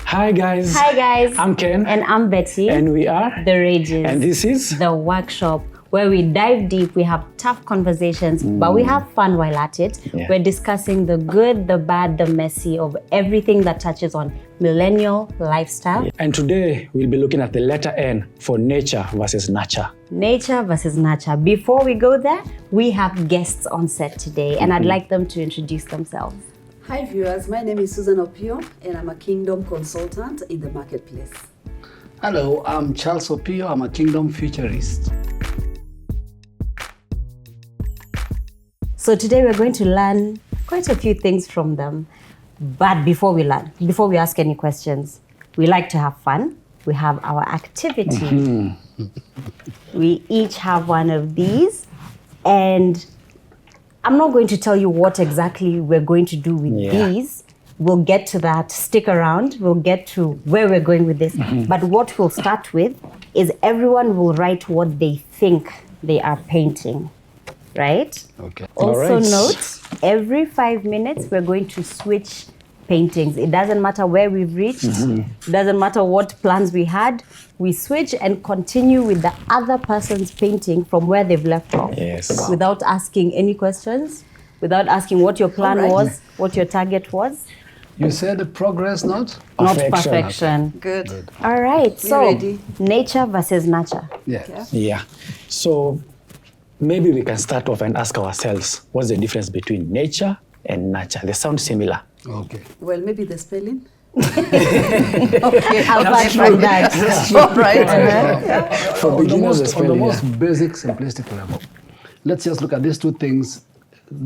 Hi guys. Hi guys. I'm Ken. And I'm Betty. And we are The Rages. And this is the workshop where we dive deep, we have tough conversations, but we have fun while at it. Yeah. We're discussing the good, the bad, the messy of everything that touches on millennial lifestyle. Yeah. And today we'll be looking at the letter N for nature versus nurture. Nature versus nurture. Before we go there, we have guests on set today, and I'd like them to introduce themselves. Hi viewers, my name is Susan Opio and I'm a Kingdom consultant in the marketplace. Hello, I'm Charles Opio, I'm a Kingdom futurist. So today we're going to learn quite a few things from them. But before we ask any questions, we like to have fun. We have our activity. We each have one of these, and I'm not going to tell you what exactly we're going to do with these. We'll get to that. Stick around. We'll get to where we're going with this. But what we'll start with is everyone will write what they think they are painting, right? Okay. Also note, every 5 minutes, we're going to switch paintings. It doesn't matter where we've reached. It doesn't matter what plans we had. We switch and continue with the other person's painting from where they've left off. Yes. Without asking any questions, without asking what your plan was, what your target was. You said progress, not? Not perfection. Good. All right, so ready? nature versus nurture. Yes. Yeah. So maybe we can start off and ask ourselves, what's the difference between nature and nurture? They sound similar. Okay. Well, maybe the spelling. Okay, I'll back from that. All right. For On the beginners, most, basic, simplistic level, let's just look at these two things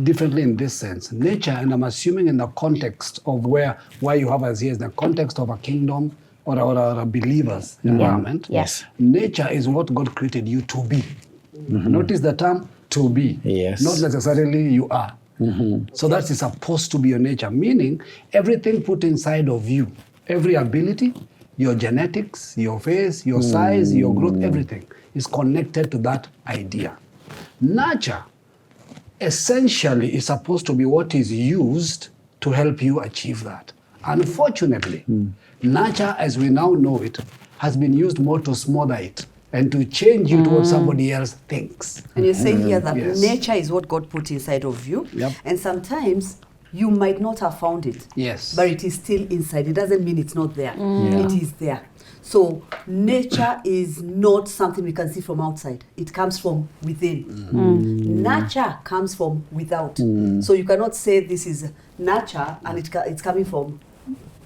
differently in this sense. Nature, and I'm assuming in the context of why you have us here is the context of a kingdom or a believer's environment. Yes. Nature is what God created you to be. Notice the term to be. Yes. Not necessarily you are. So that is supposed to be your nature, meaning everything put inside of you, every ability, your genetics, your face, your size, your growth, everything is connected to that idea. Nurture essentially is supposed to be what is used to help you achieve that. Unfortunately, nurture as we now know it has been used more to smother it and to change you to what somebody else thinks. And you're saying here that Yes. nature is what God put inside of you. Yep. And sometimes you might not have found it. Yes. But it is still inside. It doesn't mean it's not there. It is there. So nature is not something we can see from outside. It comes from within. Nurture comes from without. So you cannot say this is nurture and it's coming from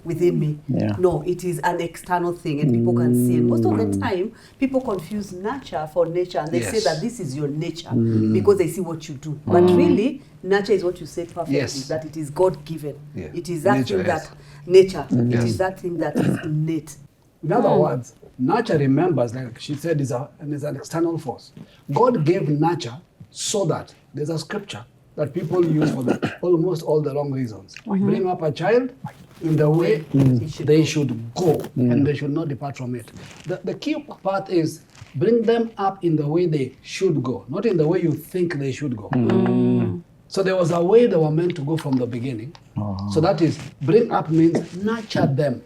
within me. Yeah. No, it is an external thing and people can see it. Most of the time, people confuse nurture for nature and they say that this is your nature because they see what you do. But really, nurture is what you said perfectly, that it is God-given. Yeah. It is that Nature, thing yes. that, nature, it is that thing that is innate. In other words, nurture, remembers, like she said, is an external force. God gave nurture so that there's a scripture that people use for almost all the wrong reasons. Bring up a child in the way they should go, and they should not depart from it. The key part is bring them up in the way they should go, not in the way you think they should go. So there was a way they were meant to go from the beginning. So that is, bring up means nurture them.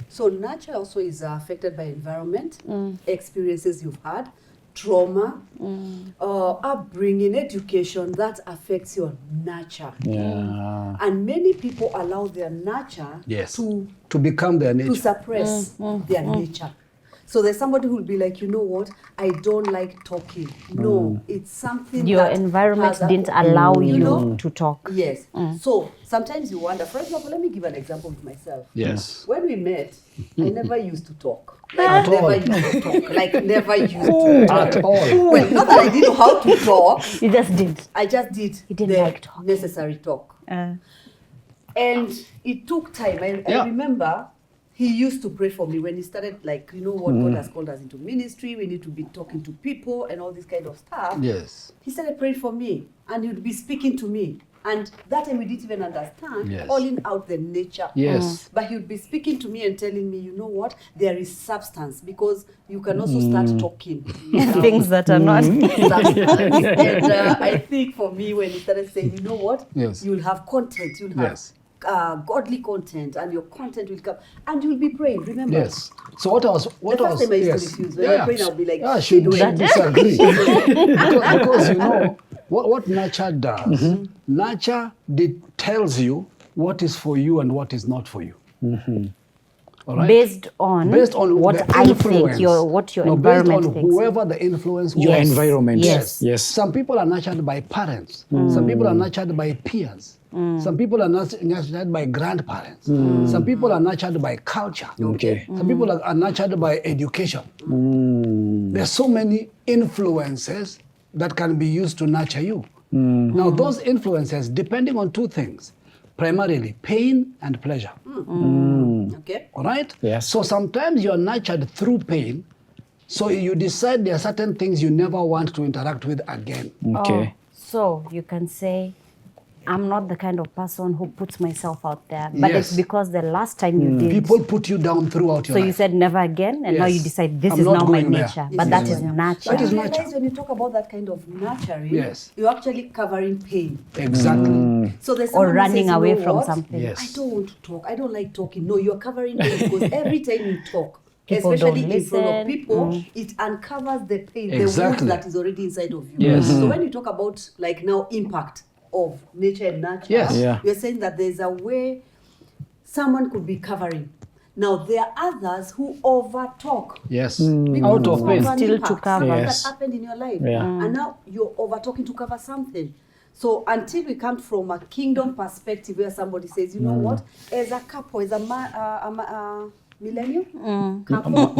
So nurture also is affected by environment, experiences you've had, trauma, upbringing, education, that affects your nurture. Yeah. And many people allow their nurture to become their nature. to suppress their nature. So there's somebody who will be like, you know what, I don't like talking. No, it's something Your that environment has a- didn't allow you know? to talk. Yes. So sometimes you wonder, for example, let me give an example with myself. Yes. When we met, I never used to talk. At all. Never used to talk. Like never used to talk. At all. Well, not that I didn't know how to talk. You just did. I just did You didn't the like talk. necessary talk. And it took time. I remember he used to pray for me when he started, like, you know what, God has called us into ministry. We need to be talking to people and all this kind of stuff. Yes. He started praying for me and he would be speaking to me. And that time we didn't even understand, Yes. calling out the nature. Yes. But he would be speaking to me and telling me, you know what, there is substance because you can also start talking. Things that are not. Substance. And I think for me, when he started saying, you know what, Yes. you'll have content, you'll have Yes. godly content, and your content will come, and you'll be praying. Remember? Yes. So what The first time I used to refuse. When I'm praying, I'll be like, yeah, she "Shit, wait." disagree. because you know what nature does. Nature tells you what is for you and what is not for you. All right? Based on what the I influence. think, what your No, environment based on thinks. whoever the influence was. Your environment. Yes. Yes. Some people are nurtured by parents. Some people are nurtured by peers. Some people are nurtured by grandparents. Some people are nurtured by culture. Okay. Some people are nurtured by education. There's so many influences that can be used to nurture you. Now, those influences, depending on two things, primarily pain and pleasure. Okay. All right? Yes. So sometimes you're nurtured through pain, so you decide there are certain things you never want to interact with again. Okay. So you can say, I'm not the kind of person who puts myself out there, but Yes. it's because the last time you did. People put you down throughout your So life. you said never again, and now you Yes. decide this I'm is not now my going there. nature. Yes, But yes, that yes. is But nature. That is you nature. realize when you talk about that kind of nurturing, Yes. you're actually covering pain. Exactly. So there's Or someone who running says, away "You know from what? something. Yes. I don't want to talk. I don't like talking." No, you're covering pain because every time you talk, People especially don't in front of listen. people, it uncovers the pain, the Exactly. wound that is already inside of you. Yes. So when you talk about like now impact of nature and nurture, Yes. Yeah. you're saying that there's a way someone could be covering. Now there are others who over talk. Yes. Because Out of of pain. an Still to impact, cover. something Yes. that happened in your life, Yeah. and now you're over talking to cover something. So until we come from a kingdom perspective where somebody says, you know what, as a couple, as a millennium couple,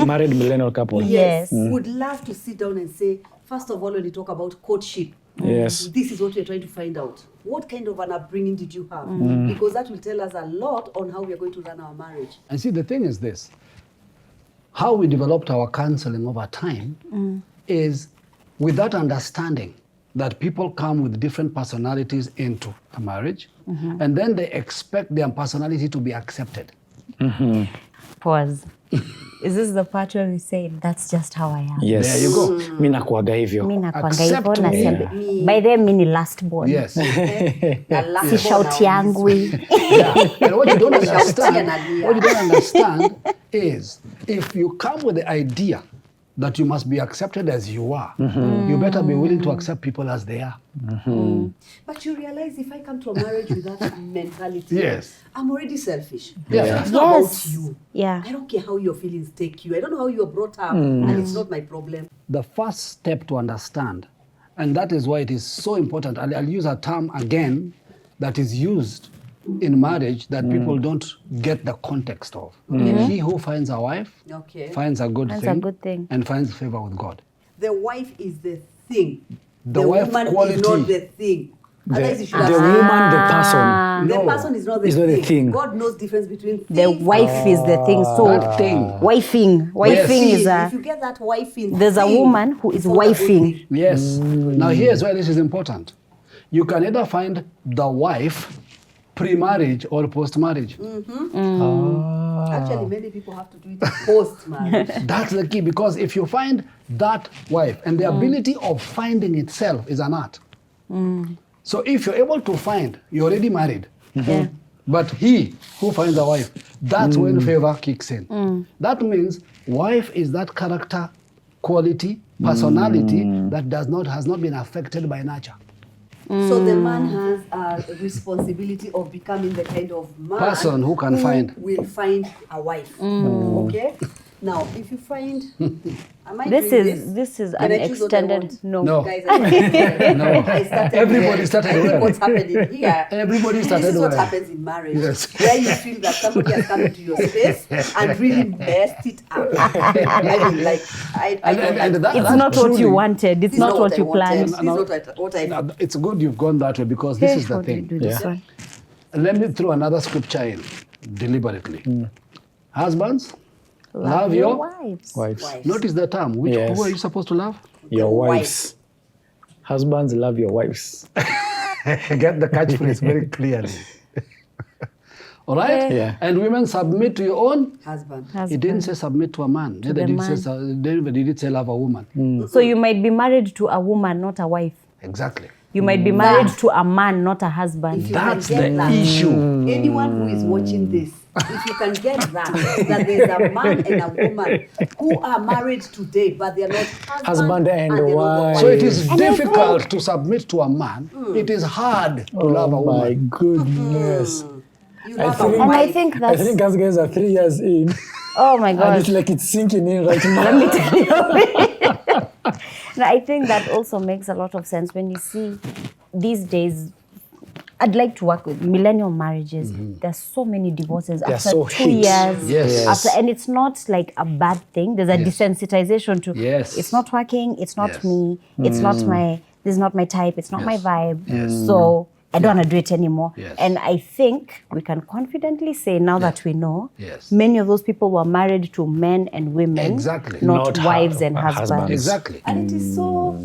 Married millennial couple. Yes. would love to sit down and say, first of all, when you talk about courtship, Yes. this is what we're trying to find out. What kind of an upbringing did you have? Because that will tell us a lot on how we are going to run our marriage. And see, the thing is this. How we developed our counseling over time is with that understanding that people come with different personalities into a marriage, and then they expect their personality to be accepted. Pause. Is this the part where we say, that's just how I am? Yes. There you go. Mi nakuaga hivyo. Mi nakwanga Accept hivyo, me. nasema, Yeah. by the way, mi ni last born. Yes. Si shauti yangu. Yeah. And what you don't Shautia understand, nalia. what you don't understand is if you come with the idea that you must be accepted as you are, you better be willing to accept people as they are. But you realize if I come to a marriage with that mentality, Yes. I'm already selfish. Yeah. It's not Yes. about you. Yeah. I don't care how your feelings take you. I don't know how you are brought up, and it's not my problem. The first step to understand, and that is why it is so important, I'll use a term again that is used in marriage that people don't get the context of. He who finds a wife Okay. finds a good Finds a thing, good thing. and finds favor with God. The wife is the thing. The wife woman quality. is not the thing. Otherwise, you should have The said, woman, the person. the No. person is not the It's not the thing. thing. God knows difference between things. The wife is the thing. So, That thing. wifing. Wifing See, is if you get that wifing, there's a thing, woman who is it's not a good wifing. thing. Yes. Now here's why this is important. You can either find the wife pre-marriage or post-marriage. Actually, many people have to do it post-marriage. That's the key, because if you find that wife, and the ability of finding itself is an art. So if you're able to find, you're already married, Yeah. but he who finds a wife, that's when favor kicks in. That means wife is that character, quality, personality that has not been affected by nature. So the man has a responsibility of becoming the kind of man Person who can find. will find a wife. Okay. Now, if you find, am I This doing is this is Can an I choose what I extended want? No. Guys, I No. I started Everybody well. started I think well. what's happening here. Everybody started This is what well. happens in marriage, Yes. where you feel that somebody has come into your space and really messed it up. I mean, like I And don't like that- It's that's not what you truly- wanted. It's This is not what I you wanted. planned. This is not what I Now, it's good you've gone that way, because this is the How do you thing. do this Yeah. one? Let me throw another scripture in deliberately. Husbands, love your wives. Wives. Wives. Notice the term. Yes. Who are you supposed to love? Your The wives. Husbands love your wives. Get the catchphrase very clearly. All right? Yeah. And women, submit to your own. husband. It didn't say submit to a man. Neither the did man. it say, neither did it say love a woman. So you might be married to a woman, not a wife. Exactly. You might be married to a man, not a husband. If you can That's get the that, issue. anyone who is watching this, if you can get that there's a man and a woman who are married today, but they are not Husband and they're not wife. So it is And I difficult to submit to a man. It is hard to love a Oh my woman. goodness. You have a think- And I wife. think I that's, think us guys are 3 years in, oh my and gosh. it's like it's sinking in right now. Let me tell you. And I think that also makes a lot of sense when you see these days. I'd like to work with millennial marriages. There's so many divorces They're after so 2 hit. years. Yes. After, and it's not like a bad thing. There's a Yes. desensitization to Yes. it's not working, it's not Yes. me, it's not my, this is not my type, it's not my Yes. vibe. Yes. So I don't want to do it anymore. Yes. And I think we can confidently say now that we know, Yes. many of those people were married to men and women, Exactly. not, Not wives hu- and husbands. husbands. Exactly. And it is so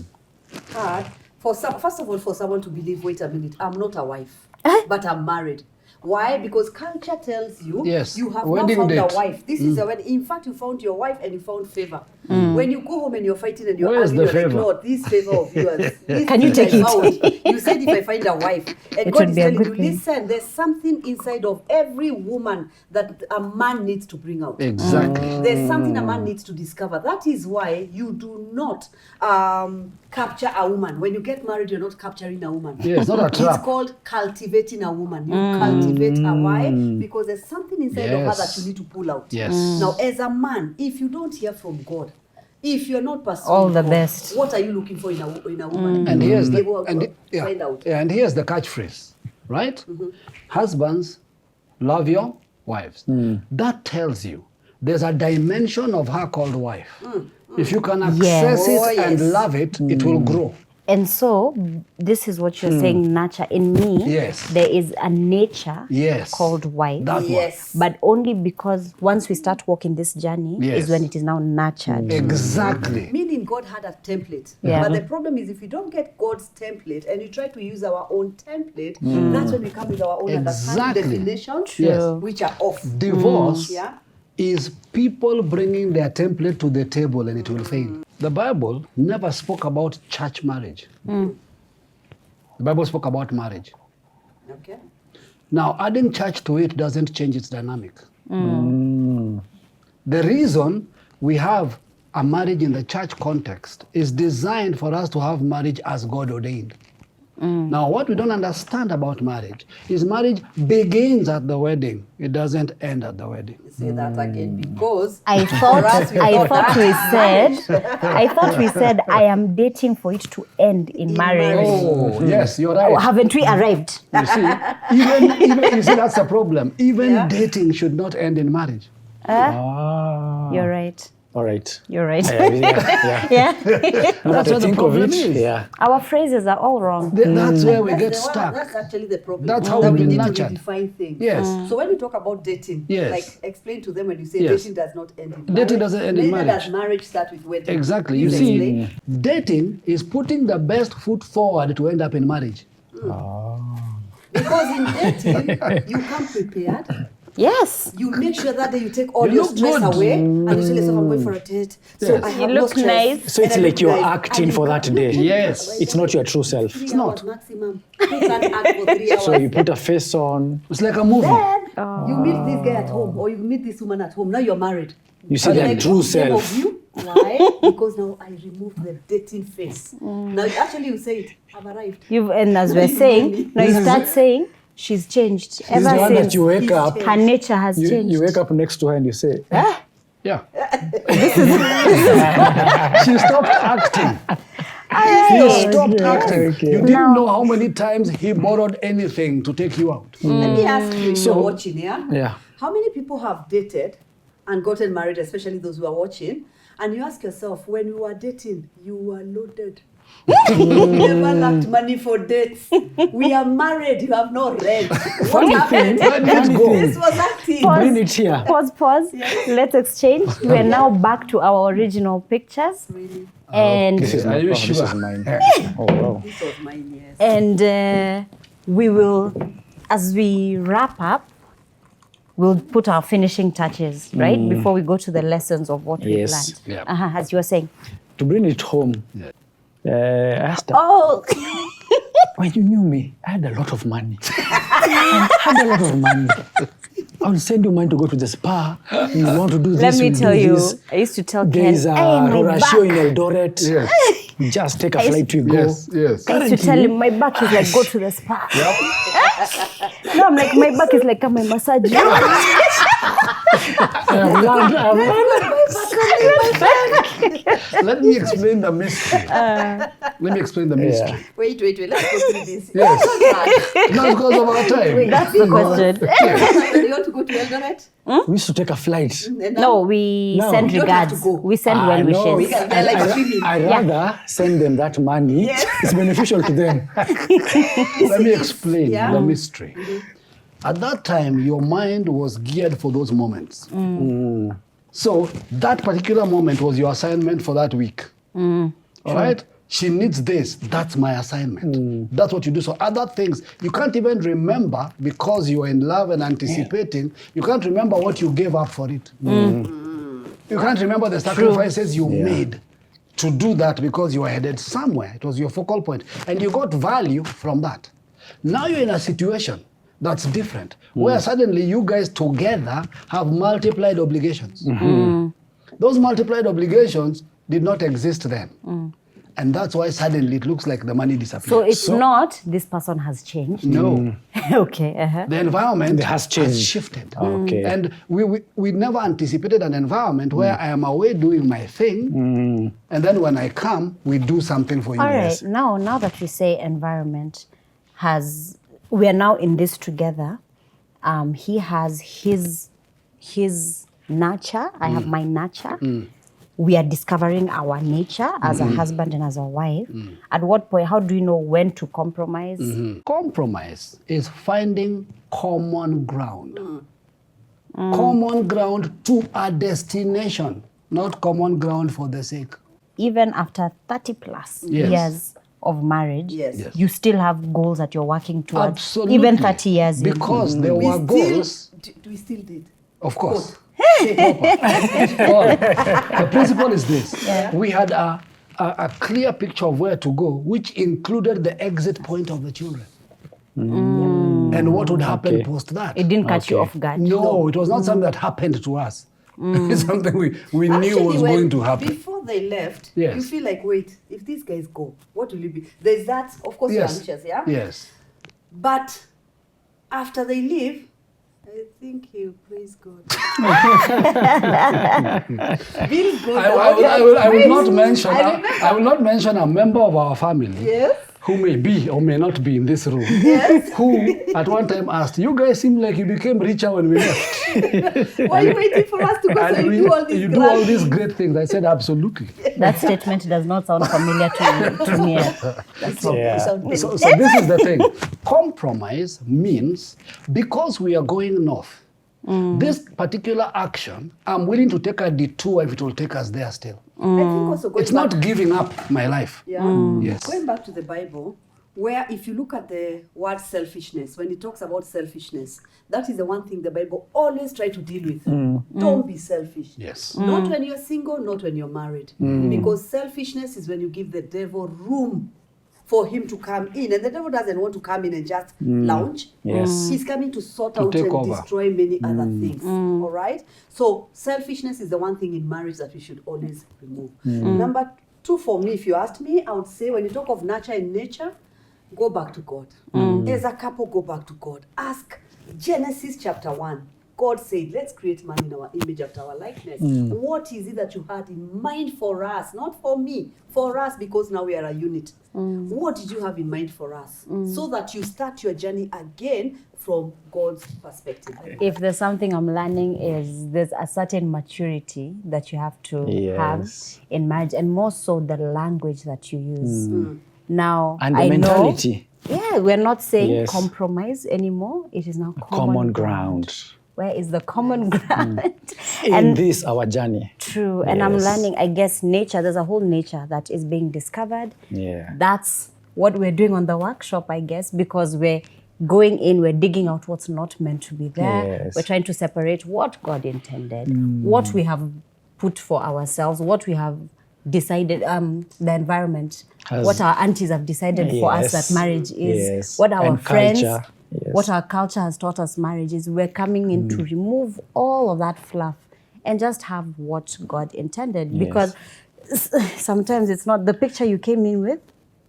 hard for first of all, for someone to believe, wait a minute, I'm not a wife, but I'm married. Why? Because culture tells you Yes. you have Wedding now found date. a wife. This is a wedding. In fact, you found your wife and you found favor. When you go home and you're fighting and you're Where's arguing, the you're like, favor? Lord, this favor of yours. This Can you thing take I found. You said if I find a wife, and It God would is be a telling you, good thing. listen, there's something inside of every woman that a man needs to bring out. Exactly. There's something a man needs to discover. That is why you do not capture a woman. When you get married, you're not capturing a woman. Yeah, it's not a It's trap. called cultivating a woman. You cultivate her. Why? Because there's something inside of her that Yes. you need to pull out. Yes. Now, as a man, if you don't hear from God, if you're not pursuing All the God, best. what are you looking for in a woman? And here's the Go out, find out. and here's the catchphrase, right? Husbands, love your wives. That tells you there's a dimension of her called wife. If you can access Oh, it and yes. love it, it will grow. And so, this is what you're saying, nurture. In me, Yes. there is a nature Yes. called wife. That Yes. But only because once we start walking this journey Yes. is when it is now nurtured. Exactly. Meaning God had a template. Yeah. But the problem is if we don't get God's template and we try to use our own template, that's when we come with our own Exactly. understanding definitions, Yes. which are off. Divorce Yeah. is people bringing their template to the table and it will fail. The Bible never spoke about church marriage. The Bible spoke about marriage. Okay. Now, adding church to it doesn't change its dynamic. The reason we have a marriage in the church context is designed for us to have marriage as God ordained. Now, what we don't understand about marriage is marriage begins at the wedding. It doesn't end at the wedding. Say that again because I for thought us, we I thought thought that we said I thought we said I am dating for it to end in marriage. Oh, yes, you're Oh, right. haven't we arrived? You see, even you see, that's the problem. Even Yeah. dating should not end in marriage. You're right. All right. You're right. Yeah. Yeah. Now that That's I what the think of problem it, is. yeah. Our phrases are all wrong. That's where we that's get the one- stuck. That's actually the problem. That's how that we've we been need nurtured. to redefine things. Yes. So when we talk about dating, Yes. like explain to them when you say Yes. dating does not end in marriage. Dating doesn't end in Neither marriage. does marriage start with wedding. Exactly. You Please see, explain. dating is putting the best foot forward to end up in marriage. Because in dating, you come prepared. Yes. You make sure that day you take all You your look stress good. away and you tell yourself, I'm going for a date. So Yes. I You have look no stress. nice. So it's And I like look you're nice. acting And for you that come- day. Yes. It's not your true self. 3 not. hours maximum. You can't act for 3 hours. So you put a face on. It's like a movie. Then you meet this guy at home or you meet this woman at home. Now you're married. You see And their I true took them of self. you. Why? Because now I removed the dating face. Now actually you say it. I've arrived. And as we're saying, now you start saying she's changed. This is the Ever one that since you wake He's up, changed. her nature has you changed. wake up next to her and you say, Yeah. She stopped acting. She stopped acting. Okay. You didn't know how many times he borrowed anything to take you out. Let me ask you, if you're watching, yeah? yeah. How many people have dated and gotten married, especially those who are watching, and you ask yourself, when you were dating, you were loaded. You never lacked money for dates. We are married, you have no rent. What happened? Where did it go? This was acting. Bring it here. Pause. Let's exchange. We are now back to our original pictures. Really? And This is Are not, you this sure? is mine. Oh, wow. This was mine, yes. and we will, as we wrap up, we'll put our finishing touches, right? Before we go to the lessons of what we've Yes. learned. Yeah. As you were saying. To bring it home, I asked her, Oh, when you knew me, I had a lot of money. I had a lot of money. I will send you money to go to the spa. You want to do this, Let me we'll tell do you, this. I used to tell There Ken, is a my ratio in back. Eldoret. Yes. Just take a I used- flight to go. Yes, yes. I used to tell him my back is like go to the spa. No, I'm like my back is like my massage. I've learned. Let me explain the mystery. Let me explain the mystery. Wait. Let's go through this. Yes. Not because of our time. That's the question. You want to go to Eldoret? We used to take a flight. No, we No. send You don't have to regards. go. We send well No, wishes. can- they're like swimming. I'd rather send them that money. Yes. It's beneficial to them. Let me explain Yeah. the mystery. At that time, your mind was geared for those moments. So that particular moment was your assignment for that week. All right? She needs this. That's my assignment. That's what you do. So other things, you can't even remember because you're in love and anticipating. You can't remember what you gave up for it. You can't remember the sacrifices you made to do that because you were headed somewhere. It was your focal point. And you got value from that. Now you're in a situation that's different, where suddenly you guys together have multiplied obligations. Those multiplied obligations did not exist then. And that's why suddenly it looks like the money disappeared. So it's not this person has changed. No. Okay. The environment It has changed. shifted. Okay. And we never anticipated an environment where I am away doing my thing, and then when I come, we do something for you. All right. Now that you say environment we are now in this together. He has his nurture. I have my nurture. We are discovering our nature as a husband and as a wife. At what point, how do you know when to compromise? Compromise is finding common ground. Common ground to a destination, not common ground for the sake. Even after 30 plus Yes. years of marriage, Yes. Yes. you still have goals that you're working towards. Absolutely. Even 30 years in. Because there We were still, goals, we still did. of course. The principle is this. We had a clear picture of where to go, which included the exit point of the children. And what would happen Okay. post that. It didn't catch you Okay. off guard. No, it was not something that happened to us. It's something we knew Actually, was when- going to happen. Before they left, Yes. you feel like, wait, if these guys go, what will it be? There's that, of course, you're Yes. anxious, yeah? Yes. But after they leave, I think you praise God. Feel good. I will not mention. I remember. I will not mention a member of our family Yes. who may be or may not be in this room. Yes. Who at one time asked, "You guys seem like you became richer when we left." Why are you waiting for us to go so you do all these you do all grand these things? great things. I said, absolutely. That statement does not sound familiar to me. That's all. Yeah. So, So this is the thing. Compromise means because we are going north, this particular action, I'm willing to take a detour if it will take us there still. I think also going It's back, not giving up my life. Yes. going back to the Bible, where if you look at the word selfishness, when it talks about selfishness, that is the one thing the Bible always try to deal with. Don't be selfish. Yes. Not when you're single, not when you're married. Because selfishness is when you give the devil room for him to come in. And the devil doesn't want to come in and just lounge. Yes. He's coming to sort out take and over. destroy many other things. All right? So selfishness is the one thing in marriage that we should always remove. Number two, for me, if you asked me, I would say when you talk of nurture and nature, go back to God. As a couple, go back to God. Ask Genesis chapter 1. God said, let's create man in our image after our likeness. What is it that you had in mind for us? Not for me, for us, because now we are a unit. What did you have in mind for us? So that you start your journey again from God's perspective. If there's something I'm learning is there's a certain maturity that you have to have Yes. in marriage, and more so the language that you use. Now, And the I mentality. know, yeah, we're not saying Yes. compromise anymore. It is now Common ground. Where is the common ground? In this, our journey. True. And I'm Yes. learning, I guess, nature, there's a whole nature that is being discovered. Yeah. That's what we're doing on the workshop, I guess, because we're going in, we're digging out what's not meant to be there. Yes. We're trying to separate what God intended, what we have put for ourselves, what we have decided, the environment, Has- what our aunties have decided for us Yes. that marriage is, Yes. what our And friends, culture. Yes. what our culture has taught us marriage is. We're coming in to remove all of that fluff and just have what God intended. Yes. Because sometimes it's not the picture you came in with,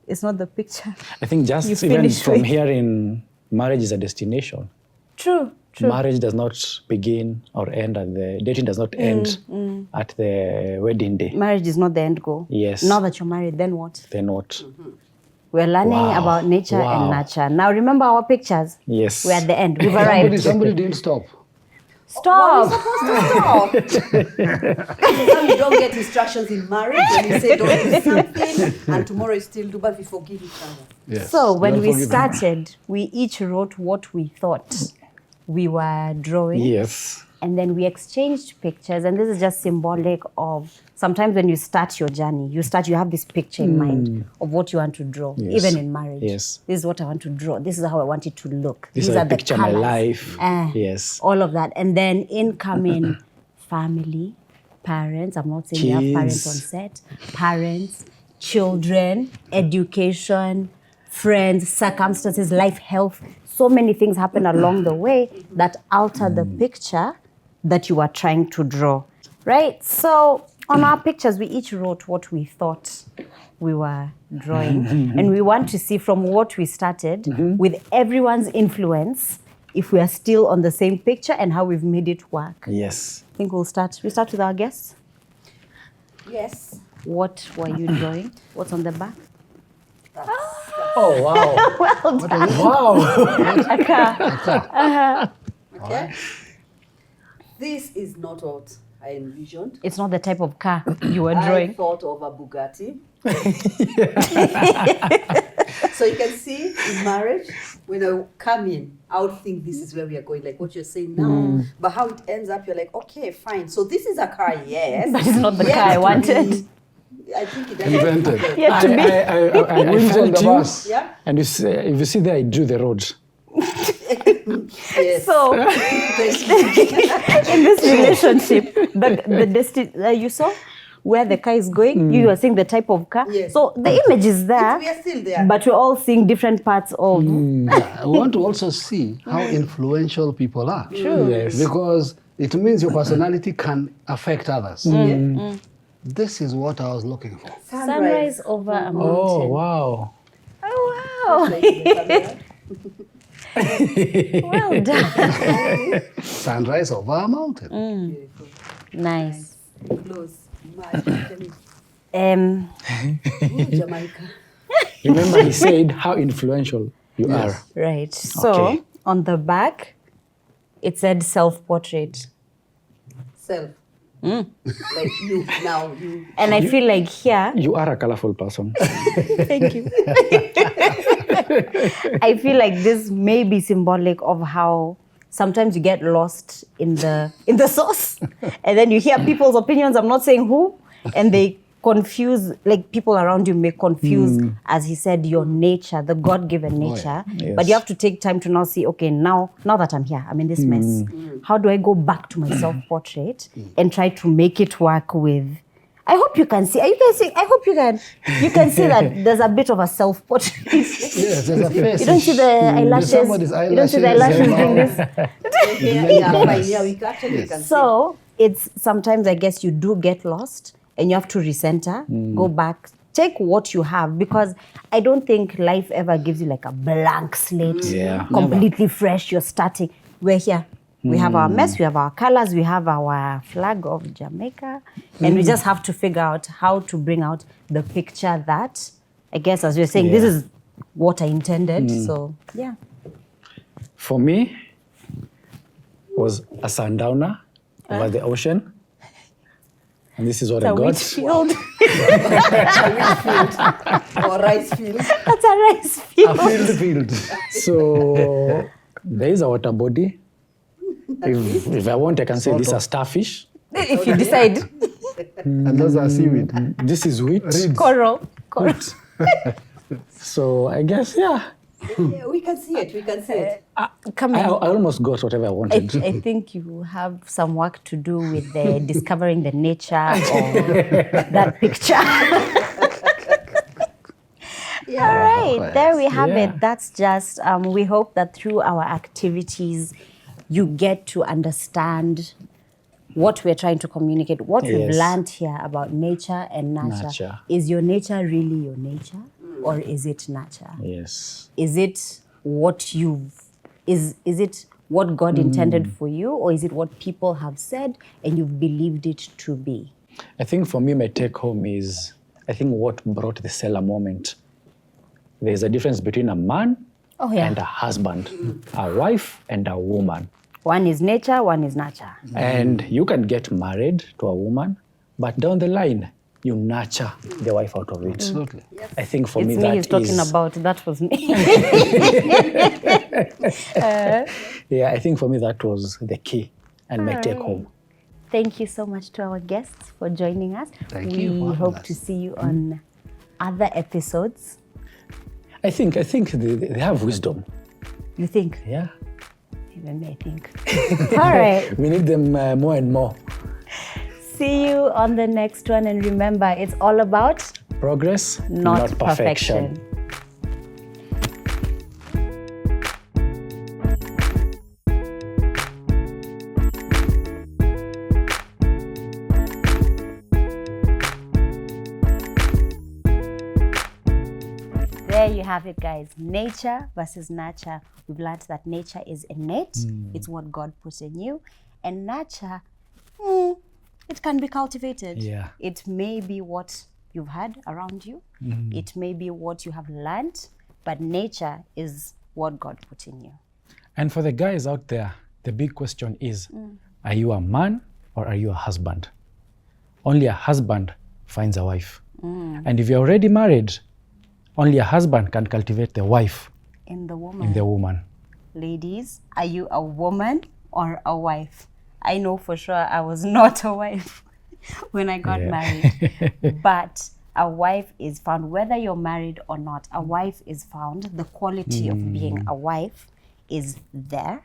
it's not the picture. I think You just even finish from with- hearing marriage is a destination. True. Marriage does not begin or end at the dating does not end at the wedding day. Marriage is not the end goal. Yes. Now that you're married, then what? Then what? We're learning Wow. about nature and Wow. nurture. Now remember our pictures. Yes. We're at the end. We've Somebody, arrived. somebody didn't stop. Stop. Stop. Now you don't get instructions in marriage when you say don't do something, and tomorrow you still do, but we forgive each other. Yes. So when You're we forgiven. started, we each wrote what we thought we were drawing. Yes. And then we exchanged pictures. And this is just symbolic of sometimes when you start your journey, you have this picture in mind of what you want to draw, Yes. even in marriage. Yes. This is what I want to draw. This is how I want it to look. This These is are a the picture of my colours. life. Yes. All of that. And then in come in family, parents. I'm not saying you have parents on Kids. set. Parents, children, education, friends, circumstances, life, health. So many things happen along the way that alter the picture that you are trying to draw, right? So on our pictures, we each wrote what we thought we were drawing. And we want to see from what we started with everyone's influence, if we are still on the same picture and how we've made it work. Yes. I think we'll start with our guests. Yes. What were you drawing? What's on the back? Oh wow. Well done. Wow. Okay. This is not what I envisioned. It's not the type of car you were I drawing. thought of a Bugatti. So you can see in marriage, when I come in, I would think this is where we are going, like what you're saying now. But how it ends up, you're like, okay, fine. So this is a car, yes. That is not the Yes, car I to wanted. be- I think it doesn't. Invented. Yeah, to be. I Wings on felt the you. bus. Yeah. And if you see there, I drew the road. Yes. So in this relationship, the destiny you saw where the car is going, you are seeing the type of car. Yes. So the image is there, we are still there. but we're all seeing different parts of. I want to also see how influential people are. True. Yes. Because it means your personality can affect others. This is what I was looking for. Sunrise over a mountain. Oh wow. Oh, wow. Well done. Sunrise over a mountain. Beautiful. Nice. Close. Magic. Ooh, Jamaica. Remember, he said how influential you Yes. Right. So Okay. on the back, it said self-portrait. Self. Like you now. You. And I feel like here, are. You are a colorful person. thank you. I feel like this may be symbolic of how sometimes you get lost in the sauce, and then you hear people's opinions. I'm not saying who, and they confuse, like people around you may confuse, as he said, your nature, the God-given nature. Yes. But you have to take time to now see, okay, now that I'm here, I'm in this mess. How do I go back to my self-portrait and try to make it work with? I hope you can see. Are you guys seeing? I hope you can see that there's a bit of a self-portrait. Yes, there's a face. You don't see the eyelashes. somebody's You don't see the eyelashes, eyelashes doing this. Yeah, fine. Yeah, we actually can see. So it's sometimes I guess you do get lost and you have to recenter, go back, take what you have, because I don't think life ever gives you like a blank slate, Yeah, completely fresh. You're starting. We're here. We have our mess, we have our colors, we have our flag of Jamaica, and we just have to figure out how to bring out the picture that, I guess, as you're saying, this Yeah. is what I intended. So, yeah. For me, was a sundowner over the ocean. And this is what It's I a got. wheat field. Or rice field. That's a rice field. A field. So there is a water body. If I want, I can say this is a starfish. If you decide, And those are seaweed. This is wheat. coral. So I guess, yeah, Yeah, we can see it. We can see it. Come I in. almost got whatever I wanted. I think you have some work to do with the discovering the nature of that picture. All right, there we have Yeah. it. That's just, we hope that through our activities, you get to understand what we're trying to communicate, what we've Yes. learned here about nature and nurture. Nurture. Is your nature really your nature, or is it nurture? Yes. Is it what is it what God intended for you, or is it what people have said and you've believed it to be? I think for me, my take home is, I think what brought the Selah moment. There's a difference between a man Oh, yeah. and a husband, a wife and a woman. One is nature, one is nurture. And you can get married to a woman, but down the line, you nurture the wife out of it. Absolutely. I think for It's me, me that he's talking is- about. That was me. Yeah, I think for me that was the key and my take home. Thank you so much to our guests for joining us. Thank you for We having hope us. to see you on other episodes. I think they have wisdom. You think? Yeah, Even I think. All right. we need them more and more. See you on the next one. And remember, it's all about Progress, not perfection. There you have it, guys. Nature versus nurture. We've learned that nature is innate. It's what God put in you. And nurture, it can be cultivated. Yeah. It may be what you've had around you. It may be what you have learned. But nature is what God put in you. And for the guys out there, the big question is, are you a man or are you a husband? Only a husband finds a wife. And if you're already married, only a husband can cultivate the wife In the woman. in the woman. Ladies, are you a woman or a wife? I know for sure I was not a wife when I got married. But a wife is found, whether you're married or not, a wife is found. The quality of being a wife is there.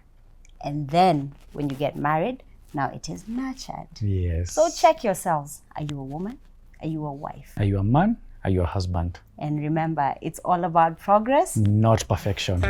And then when you get married, now it is nurtured. Yes. So check yourselves. Are you a woman? Are you a wife? Are you a man? Are you a husband? And remember, it's all about progress. Not perfection.